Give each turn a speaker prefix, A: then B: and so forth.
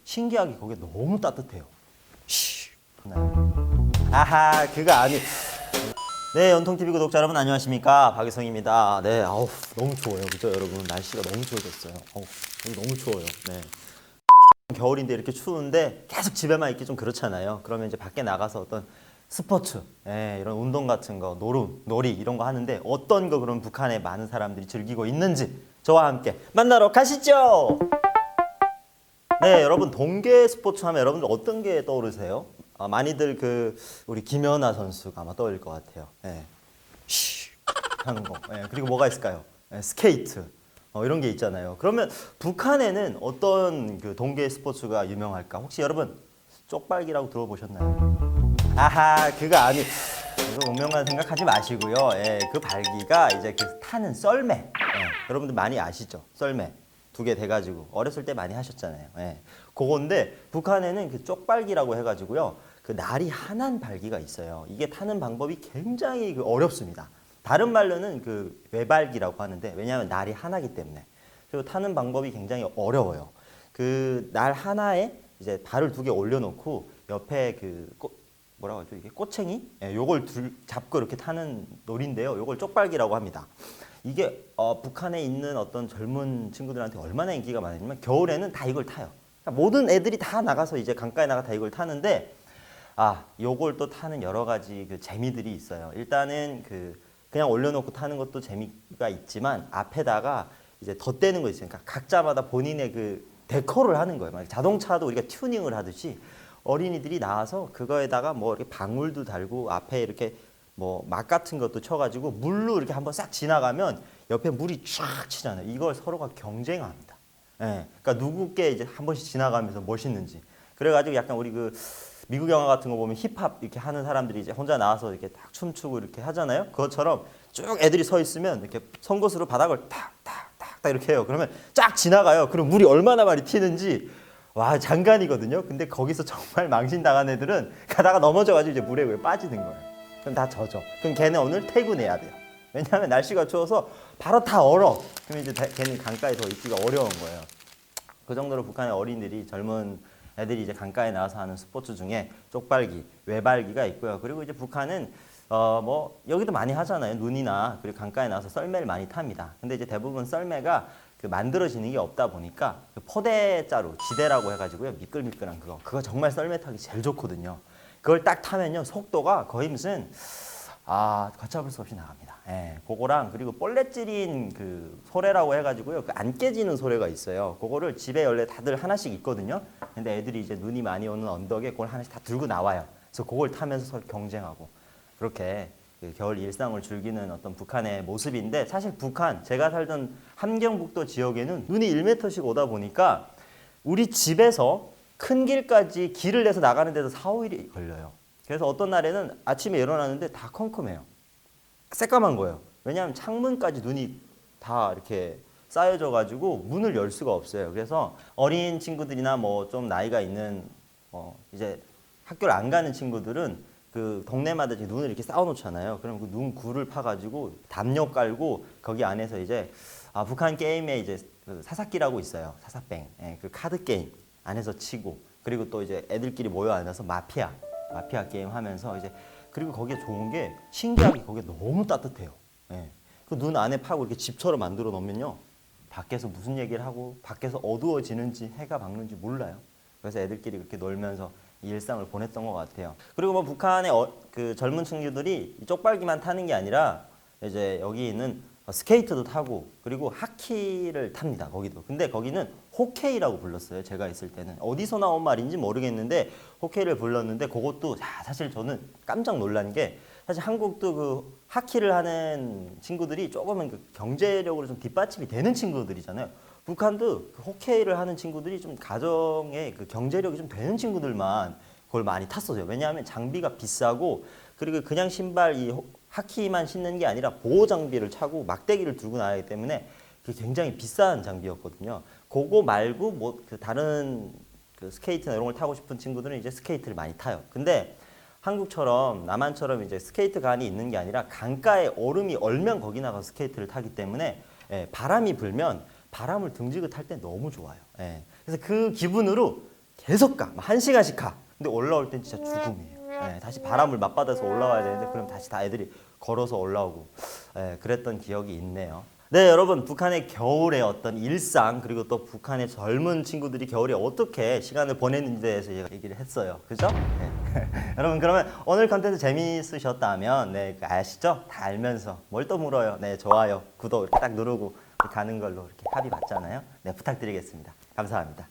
A: 신기하게 거기에 너무 따뜻해요. 아하, 그거 아니. 네, 연통TV 구독자 여러분 안녕하십니까? 박유성입니다. 네, 아우 너무 추워요, 그죠 여러분? 날씨가 너무 추워졌어요. 여기 너무 추워요. 네. 겨울인데 이렇게 추운데 계속 집에만 있기 좀 그렇잖아요. 그러면 이제 밖에 나가서 어떤 스포츠, 이런 운동 같은 거, 놀이 이런 거 하는데 어떤 거 그런 북한에 많은 사람들이 즐기고 있는지 저와 함께 만나러 가시죠. 네, 여러분 동계 스포츠 하면 여러분들 어떤 게 떠오르세요? 많이들 우리 김연아 선수가 아마 떠올릴 것 같아요. 쉬 하는 거. 그리고 뭐가 있을까요? 스케이트. 이런 게 있잖아요. 그러면 북한에는 어떤 동계 스포츠가 유명할까? 혹시 여러분 쪽발기라고 들어보셨나요? 아하, 그거 아니. 이거 운명만 생각하지 마시고요. 그 발기가 이제 타는 썰매. 여러분들 많이 아시죠? 썰매. 2개 돼가지고 어렸을 때 많이 하셨잖아요. 그건데 북한에는 쪽발기라고 해가지고요. 날이 하나인 발기가 있어요. 이게 타는 방법이 굉장히 어렵습니다. 다른 말로는 외발기라고 하는데 왜냐하면 날이 하나기 때문에. 그리고 타는 방법이 굉장히 어려워요. 날 하나에 이제 발을 2개 올려놓고 옆에 뭐라고 하죠? 이게 꼬챙이? 요걸 잡고 이렇게 타는 놀인데요. 요걸 쪽발기라고 합니다. 이게 북한에 있는 어떤 젊은 친구들한테 얼마나 인기가 많으냐면 겨울에는 다 이걸 타요. 그러니까 모든 애들이 다 나가서 이제 강가에 나가 다 이걸 타는데 요걸 또 타는 여러 가지 재미들이 있어요. 일단은 그냥 올려놓고 타는 것도 재미가 있지만 앞에다가 이제 덧대는 거 있으니까 각자마다 본인의 데코를 하는 거예요. 자동차도 우리가 튜닝을 하듯이 어린이들이 나와서 그거에다가 뭐 이렇게 방울도 달고 앞에 이렇게 뭐 막 같은 것도 쳐가지고 물로 이렇게 한번 싹 지나가면 옆에 물이 쫙 치잖아요. 이걸 서로가 경쟁합니다. 그러니까 누구께 이제 한 번씩 지나가면서 멋있는지. 그래가지고 약간 우리 미국 영화 같은 거 보면 힙합 이렇게 하는 사람들이 이제 혼자 나와서 이렇게 딱 춤추고 이렇게 하잖아요. 그것처럼 쭉 애들이 서 있으면 이렇게 송곳으로 바닥을 탁탁탁탁 이렇게 해요. 그러면 쫙 지나가요. 그럼 물이 얼마나 많이 튀는지 와 장관이거든요. 근데 거기서 정말 망신당한 애들은 가다가 넘어져가지고 이제 물에 빠지는 거예요. 그럼 다 젖어. 그럼 걔는 오늘 퇴근해야 돼요. 왜냐하면 날씨가 추워서 바로 다 얼어. 그럼 이제 걔는 강가에 더 있기가 어려운 거예요. 그 정도로 북한의 어린이들이 젊은 애들이 이제 강가에 나와서 하는 스포츠 중에 쪽발기, 외발기가 있고요. 그리고 이제 북한은 뭐 여기도 많이 하잖아요. 눈이나 그리고 강가에 나와서 썰매를 많이 탑니다. 근데 이제 대부분 썰매가 만들어지는 게 없다 보니까 포대자루, 지대라고 해가지고요. 미끌미끌한 그거 정말 썰매 타기 제일 좋거든요. 그걸 딱 타면요 속도가 거의 무슨 걷잡을 수 없이 나갑니다. 그거랑 그리고 볼렛 찔린 소래라고 해가지고요 안 깨지는 소래가 있어요. 그거를 집에 원래 다들 하나씩 있거든요. 근데 애들이 이제 눈이 많이 오는 언덕에 그걸 하나씩 다 들고 나와요. 그래서 그걸 타면서 서로 경쟁하고 그렇게 겨울 일상을 즐기는 어떤 북한의 모습인데 사실 북한 제가 살던 함경북도 지역에는 눈이 1m씩 오다 보니까 우리 집에서 큰 길까지 길을 내서 나가는 데도 4-5일이 걸려요. 그래서 어떤 날에는 아침에 일어나는데 다 컴컴해요. 새까만 거예요. 왜냐하면 창문까지 눈이 다 이렇게 쌓여져가지고 문을 열 수가 없어요. 그래서 어린 친구들이나 뭐 좀 나이가 있는 이제 학교를 안 가는 친구들은 동네마다 이제 눈을 이렇게 쌓아놓잖아요. 그럼 눈 굴을 파가지고 담요 깔고 거기 안에서 이제 북한 게임에 이제 사사끼라고 있어요. 사사뺑. 카드 게임. 안에서 치고 그리고 또 이제 애들끼리 모여 앉아서 마피아 게임 하면서 이제 그리고 거기에 좋은 게 신기하게 거기에 너무 따뜻해요. 눈 안에 파고 이렇게 집처럼 만들어 놓으면요 밖에서 무슨 얘기를 하고 밖에서 어두워지는지 해가 밝는지 몰라요. 그래서 애들끼리 그렇게 놀면서 이 일상을 보냈던 것 같아요. 그리고 뭐 북한의 젊은 친구들이 쪽발기만 타는 게 아니라 이제 여기 있는 스케이트도 타고 그리고 하키를 탑니다. 거기도. 근데 거기는 호케이라고 불렀어요. 제가 있을 때는. 어디서 나온 말인지 모르겠는데 호케이를 불렀는데 그것도 사실 저는 깜짝 놀란 게 사실 한국도 하키를 하는 친구들이 조금은 경제력으로 좀 뒷받침이 되는 친구들이잖아요. 북한도 호케이를 하는 친구들이 좀 가정의 경제력이 좀 되는 친구들만 그걸 많이 탔어요. 왜냐하면 장비가 비싸고 그리고 그냥 신발 하키만 신는 게 아니라 보호 장비를 차고 막대기를 들고 나가기 때문에 그게 굉장히 비싼 장비였거든요. 그거 말고 뭐 다른 스케이트나 이런 걸 타고 싶은 친구들은 이제 스케이트를 많이 타요. 근데 한국처럼 남한처럼 이제 스케이트관이 있는 게 아니라 강가에 얼음이 얼면 거기 나가서 스케이트를 타기 때문에 바람이 불면 바람을 등지고 탈 때 너무 좋아요. 그래서 그 기분으로 계속 가. 1시간씩 가. 근데 올라올 땐 진짜 죽음이에요. 네, 다시 바람을 맞받아서 올라와야 되는데 그럼 다시 다 애들이 걸어서 올라오고 그랬던 기억이 있네요. 네, 여러분, 북한의 겨울의 어떤 일상 그리고 또 북한의 젊은 친구들이 겨울에 어떻게 시간을 보내는지에 대해서 제가 얘기를 했어요. 그죠? 네. 여러분, 그러면 오늘 컨텐츠 재미있으셨다면 아시죠? 다 알면서 뭘 또 물어요. 네, 좋아요, 구독 이렇게 딱 누르고 가는 걸로 이렇게 합의 봤잖아요. 네, 부탁드리겠습니다. 감사합니다.